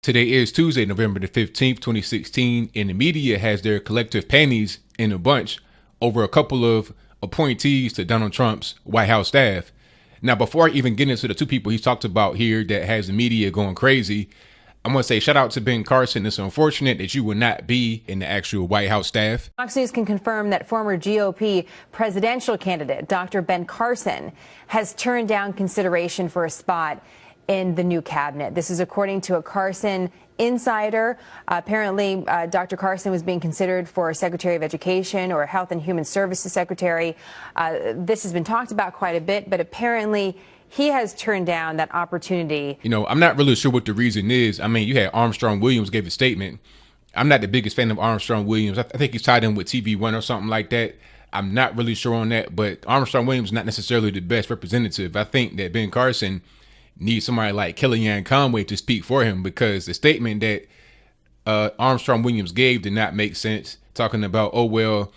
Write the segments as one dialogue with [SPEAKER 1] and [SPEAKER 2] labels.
[SPEAKER 1] Today is Tuesday, November the 15th, 2016, and the media has their collective panties in a bunch over a couple of appointees to Donald Trump's White House staff. Now, before I even get into the two people he's talked about here that has the media going crazy, I'm going to say shout out to Ben Carson. It's unfortunate that you will not be in the actual White House staff.
[SPEAKER 2] Fox News can confirm that former GOP presidential candidate Dr. Ben Carson has turned down consideration for a spot in the new cabinet. This is according to a Carson insider. Apparently, Dr. Carson was being considered for Secretary of Education or Health and Human Services Secretary. This has been talked about quite a bit, but apparently he has turned down that opportunity.
[SPEAKER 1] You know, I'm not really sure what the reason is. I mean, you had Armstrong Williams gave a statement. I'm not the biggest fan of Armstrong Williams. I think he's tied in with TV One or something like that. I'm not really sure on that, but Armstrong Williams is not necessarily the best representative. I think that Ben Carson needs somebody like Kellyanne Conway to speak for him, because the statement that Armstrong Williams gave did not make sense, talking about, oh, well,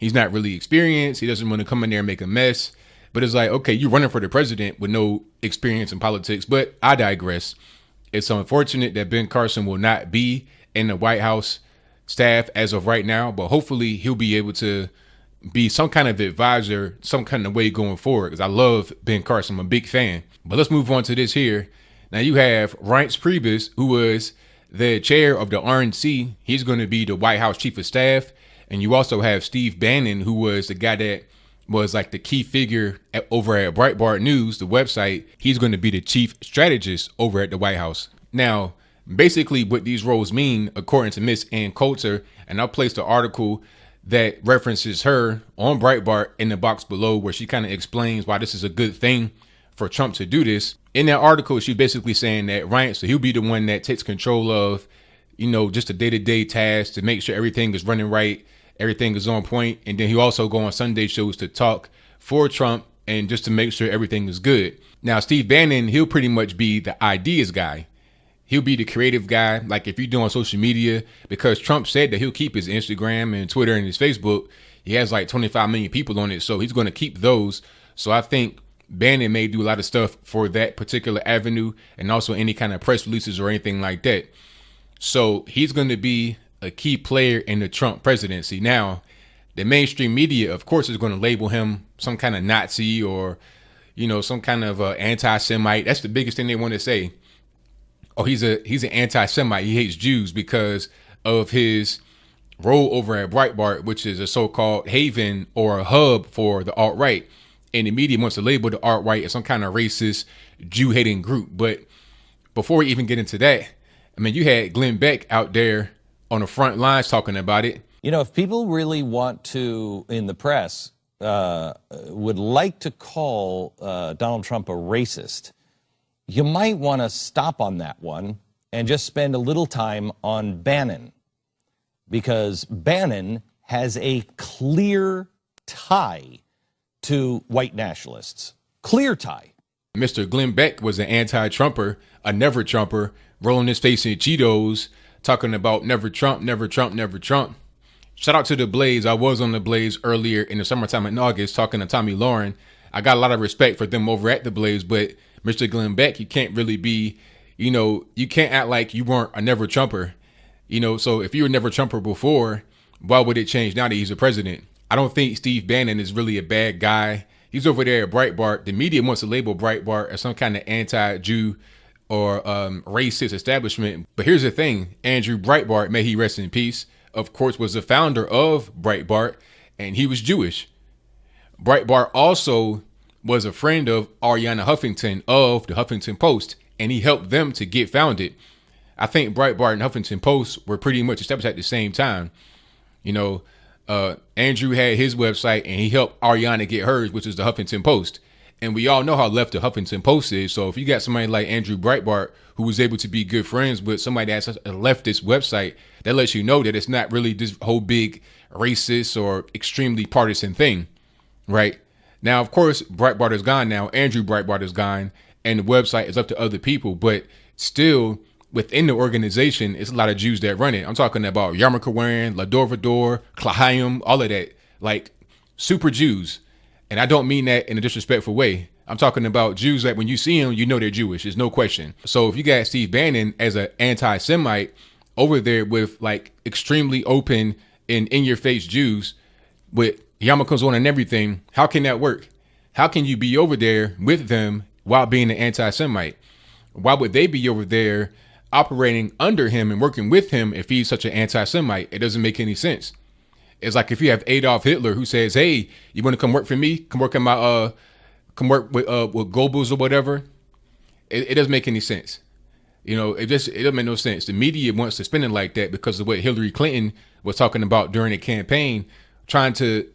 [SPEAKER 1] he's not really experienced. He doesn't want to come in there and make a mess. But it's like, okay, you're running for the president with no experience in politics. But I digress. It's unfortunate that Ben Carson will not be in the White House staff as of right now, but hopefully he'll be able to be some kind of advisor, some kind of way going forward, because I love Ben Carson. I'm a big fan. But let's move on to this here. Now you have Reince Priebus, who was the chair of the RNC. He's going to be the White House chief of staff. And you also have Steve Bannon, who was the guy that was like the key figure over at Breitbart News, the website. He's going to be the chief strategist over at the White House. Now, basically what these roles mean, according to Miss Ann Coulter, and I'll place the article that references her on Breitbart in the box below, where she kind of explains why this is a good thing for Trump to do this. In that article, she's basically saying that Reince, so he'll be the one that takes control of, you know, just the day-to-day tasks to make sure everything is running right, everything is on point. And then he'll also go on Sunday shows to talk for Trump and just to make sure everything is good. Now, Steve Bannon, he'll pretty much be the ideas guy. He'll be the creative guy. Like if you're doing social media, because Trump said that he'll keep his Instagram and Twitter and his Facebook. He has like 25 million people on it, so he's going to keep those. So I think Bannon may do a lot of stuff for that particular avenue, and also any kind of press releases or anything like that. So he's going to be a key player in the Trump presidency. Now, the mainstream media, of course, is going to label him some kind of Nazi or, you know, some kind of anti-Semite. That's the biggest thing they want to say. Oh, he's an anti-Semite. He hates Jews because of his role over at Breitbart, which is a so-called haven or a hub for the alt-right. And the media wants to label the alt-right as some kind of racist, Jew-hating group. But before we even get into that, I mean, you had Glenn Beck out there on the front lines talking about it.
[SPEAKER 3] You know, if people really want to, in the press, would like to call Donald Trump a racist, you might want to stop on that one and just spend a little time on Bannon, because Bannon has a clear tie to white nationalists. Clear tie.
[SPEAKER 1] Mr. Glenn Beck was an anti-Trumper, a never Trumper, rolling his face in Cheetos, talking about never Trump, never Trump, never Trump. Shout out to the Blaze. I was on the Blaze earlier in the summertime in August talking to Tommy Lauren. I got a lot of respect for them over at the Blaze, but Mr. Glenn Beck, you can't really be, you know, you can't act like you weren't a never Trumper. You know, so if you were never Trumper before, why would it change now that he's a president? I don't think Steve Bannon is really a bad guy. He's over there at Breitbart. The media wants to label Breitbart as some kind of anti-Jew or racist establishment. But here's the thing. Andrew Breitbart, may he rest in peace, of course, was the founder of Breitbart, and he was Jewish. Breitbart also was a friend of Ariana Huffington of the Huffington Post, and he helped them to get founded. I think Breitbart and Huffington Post were pretty much established at the same time. You know, Andrew had his website and he helped Ariana get hers, which is the Huffington Post. And we all know how left the Huffington Post is. So if you got somebody like Andrew Breitbart, who was able to be good friends with somebody that's a leftist website, that lets you know that it's not really this whole big racist or extremely partisan thing, right? Now, of course, Breitbart is gone now. Andrew Breitbart is gone, and the website is up to other people. But still, within the organization, it's a lot of Jews that run it. I'm talking about yarmulke wearing, Lador, Klahayim, all of that, like super Jews. And I don't mean that in a disrespectful way. I'm talking about Jews that when you see them, you know they're Jewish. There's no question. So if you got Steve Bannon as an anti-Semite over there with like extremely open and in-your-face Jews with yarmulkes on and everything, how can that work? How can you be over there with them while being an anti-Semite? Why would they be over there operating under him and working with him if he's such an anti-Semite? It doesn't make any sense. It's like if you have Adolf Hitler who says, "Hey, you want to come work for me? Come work in my come work with Goebbels or whatever." It doesn't make any sense. You know, it doesn't make no sense. The media wants to spin it like that because of what Hillary Clinton was talking about during the campaign, trying to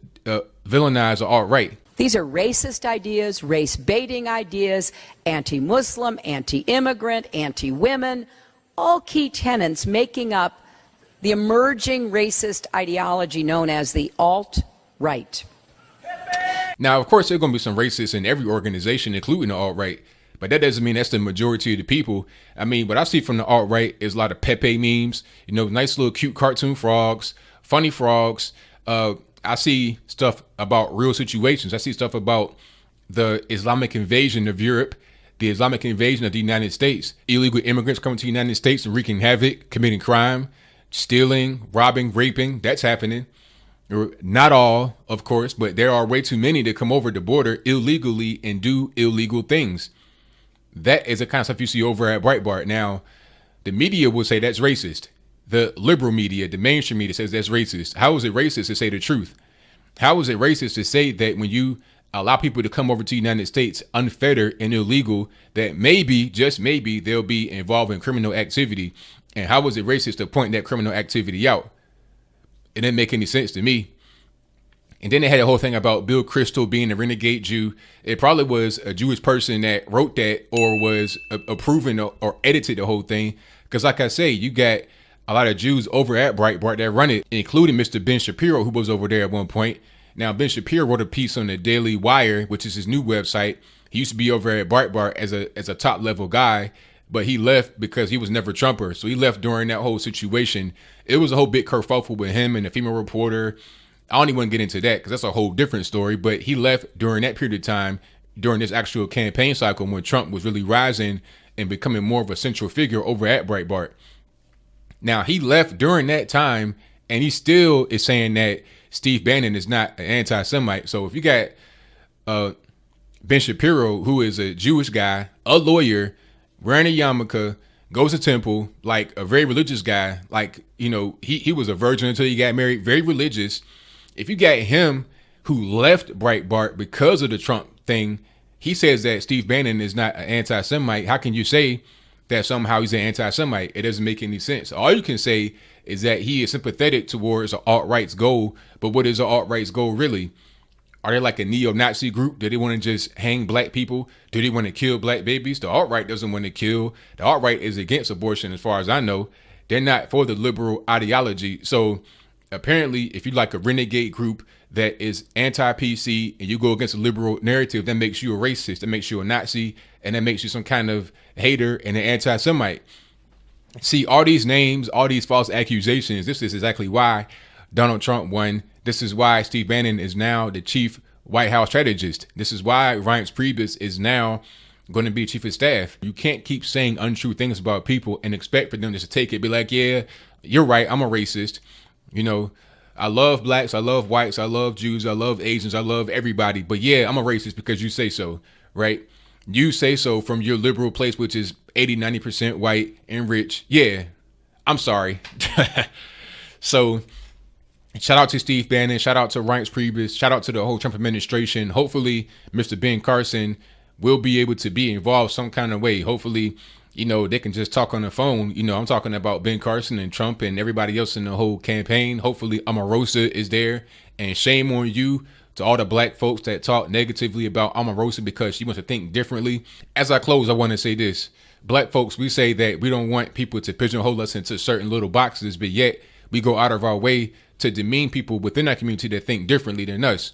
[SPEAKER 1] villainize the alt-right.
[SPEAKER 4] These are racist ideas, race-baiting ideas, anti-Muslim, anti-immigrant, anti-women, all key tenets making up the emerging racist ideology known as the alt-right.
[SPEAKER 1] Now, of course, there are going to be some racists in every organization, including the alt-right, but that doesn't mean that's the majority of the people. I mean, what I see from the alt-right is a lot of Pepe memes, you know, nice little cute cartoon frogs, funny frogs. I see stuff about real situations. I see stuff about the Islamic invasion of Europe, the Islamic invasion of the United States, illegal immigrants coming to the United States and wreaking havoc, committing crime, stealing, robbing, raping. That's happening. Not all, of course, but there are way too many that come over the border illegally and do illegal things. That is the kind of stuff you see over at Breitbart. Now, the media will say that's racist. The liberal media, the mainstream media says that's racist. How is it racist to say the truth? How is it racist to say that when you allow people to come over to the United States unfettered and illegal, that maybe, just maybe, they'll be involved in criminal activity? And how is it racist to point that criminal activity out? It didn't make any sense to me. And then they had a whole thing about Bill Kristol being a renegade Jew. It probably was a Jewish person that wrote that or was approving or edited the whole thing. Because like I say, you got a lot of Jews over at Breitbart that run it, including Mr. Ben Shapiro, who was over there at one point. Now, Ben Shapiro wrote a piece on the Daily Wire, which is his new website. He used to be over at Breitbart as a top level guy, but he left because he was never Trumper. So he left during that whole situation. It was a whole big kerfuffle with him and the female reporter. I don't even want to get into that because that's a whole different story. But he left during that period of time, during this actual campaign cycle when Trump was really rising and becoming more of a central figure over at Breitbart. Now, he left during that time, and he still is saying that Steve Bannon is not an anti-Semite. So if you got Ben Shapiro, who is a Jewish guy, a lawyer, wearing a yarmulke, goes to temple, like a very religious guy, like, you know, he was a virgin until he got married, very religious. If you got him who left Breitbart because of the Trump thing, he says that Steve Bannon is not an anti-Semite. How can you say that somehow he's an anti-Semite? It doesn't make any sense. All you can say is that he is sympathetic towards the alt-right's goal. But what is the alt-right's goal really? Are they like a neo-Nazi group? Do they want to just hang black people? Do they want to kill black babies? The alt-right doesn't want to kill. The alt-right is against abortion as far as I know. They're not for the liberal ideology. So apparently, if you like a renegade group that is anti-PC and you go against a liberal narrative, that makes you a racist, that makes you a Nazi, and that makes you some kind of hater and an anti-Semite. See, all these names, all these false accusations, this is exactly why Donald Trump won. This is why Steve Bannon is now the chief White House strategist. This is why Reince Priebus is now going to be chief of staff. You can't keep saying untrue things about people and expect for them just to take it, be like, yeah, you're right, I'm a racist. You know, I love blacks, I love whites, I love Jews, I love Asians, I love everybody. But yeah, I'm a racist because you say so, right? You say so from your liberal place, which is 80, 90% white and rich. Yeah, I'm sorry. So shout out to Steve Bannon, shout out to Reince Priebus, shout out to the whole Trump administration. Hopefully, Mr. Ben Carson will be able to be involved some kind of way. Hopefully, you know, they can just talk on the phone. You know, I'm talking about Ben Carson and Trump and everybody else in the whole campaign. Hopefully, Omarosa is there. And shame on you to all the black folks that talk negatively about Omarosa because she wants to think differently. As I close, I want to say this. Black folks, we say that we don't want people to pigeonhole us into certain little boxes, but yet we go out of our way to demean people within our community that think differently than us.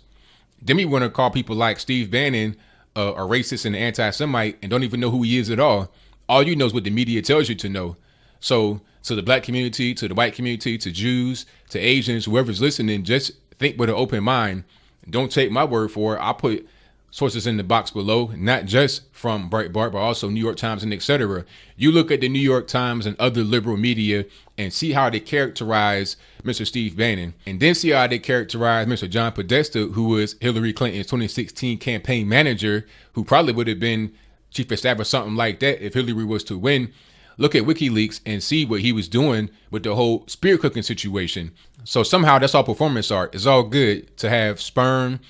[SPEAKER 1] Then we want to call people like Steve Bannon a racist and an anti-Semite and don't even know who he is at all. All you know is what the media tells you to know. So to the black community, to the white community, to Jews, to Asians, whoever's listening, just think with an open mind. Don't take my word for it. I put sources in the box below, not just from Breitbart, but also New York Times and etc. You look at the New York Times and other liberal media and see how they characterize Mr. Steve Bannon, and then see how they characterize Mr. John Podesta, who was Hillary Clinton's 2016 campaign manager, who probably would have been chief of staff or something like that if Hillary was to win. Look at WikiLeaks and see what he was doing with the whole spear cooking situation. So somehow that's all performance art. It's all good to have sperm,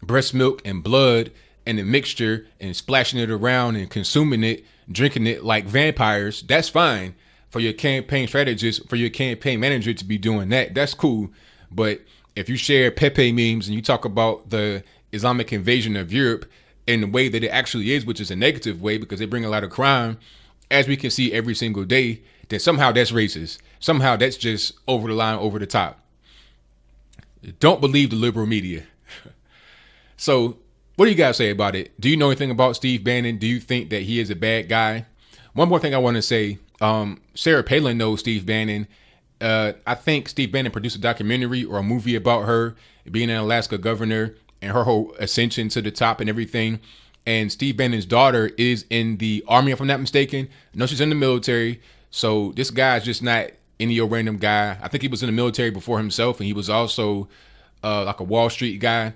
[SPEAKER 1] breast milk and blood and a mixture and splashing it around and consuming it, drinking it like vampires. That's fine for your campaign strategist, for your campaign manager to be doing that. That's cool. But if you share Pepe memes and you talk about the Islamic invasion of Europe in the way that it actually is, which is a negative way because they bring a lot of crime, as we can see every single day, then somehow that's racist. Somehow that's just over the line, over the top. Don't believe the liberal media. So what do you guys say about it? Do you know anything about Steve Bannon? Do you think that he is a bad guy? One more thing I want to say. Sarah Palin knows Steve Bannon. I think Steve Bannon produced a documentary or a movie about her being an Alaska governor and her whole ascension to the top and everything. And Steve Bannon's daughter is in the army, if I'm not mistaken. No, she's in the military. So this guy's just not any old random guy. I think he was in the military before himself, and he was also like a Wall Street guy.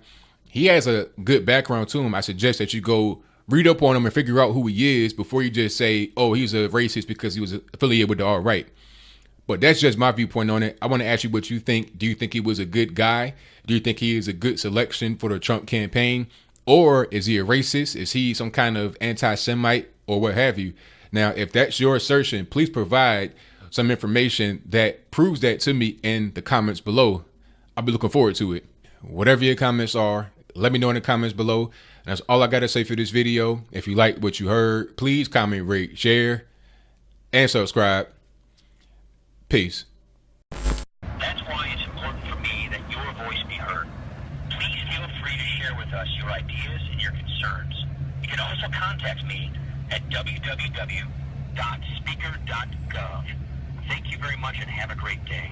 [SPEAKER 1] He has a good background to him. I suggest that you go read up on him and figure out who he is before you just say, oh, he's a racist because he was affiliated with the alt-right. But that's just my viewpoint on it. I want to ask you what you think. Do you think he was a good guy? Do you think he is a good selection for the Trump campaign? Or is he a racist? Is he some kind of anti-Semite or what have you? Now, if that's your assertion, please provide some information that proves that to me in the comments below. I'll be looking forward to it. Whatever your comments are, let me know in the comments below. And that's all I got to say for this video. If you liked what you heard, please comment, rate, share, and subscribe. Peace.
[SPEAKER 5] That's why it's important for me that your voice be heard. Please feel free to share with us your ideas and your concerns. You can also contact me at www.speaker.gov. Thank you very much and have a great day.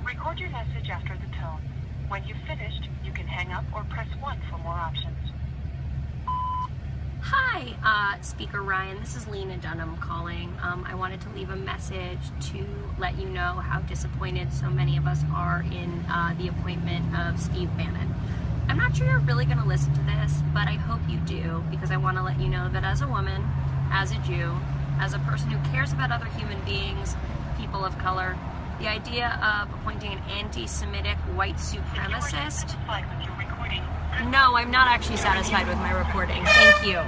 [SPEAKER 6] Record your message after the tone. When you've finished, you can hang up or press 1 for more options.
[SPEAKER 7] Hi, Speaker Ryan. This is Lena Dunham calling. I wanted to leave a message to let you know how disappointed so many of us are in the appointment of Steve Bannon. I'm not sure you're really going to listen to this, but I hope you do, because I want to let you know that as a woman, as a Jew, as a person who cares about other human beings, people of color, the idea of appointing an anti-Semitic white supremacist...
[SPEAKER 6] With your recording.
[SPEAKER 7] No, I'm not actually satisfied with my recording. Thank you.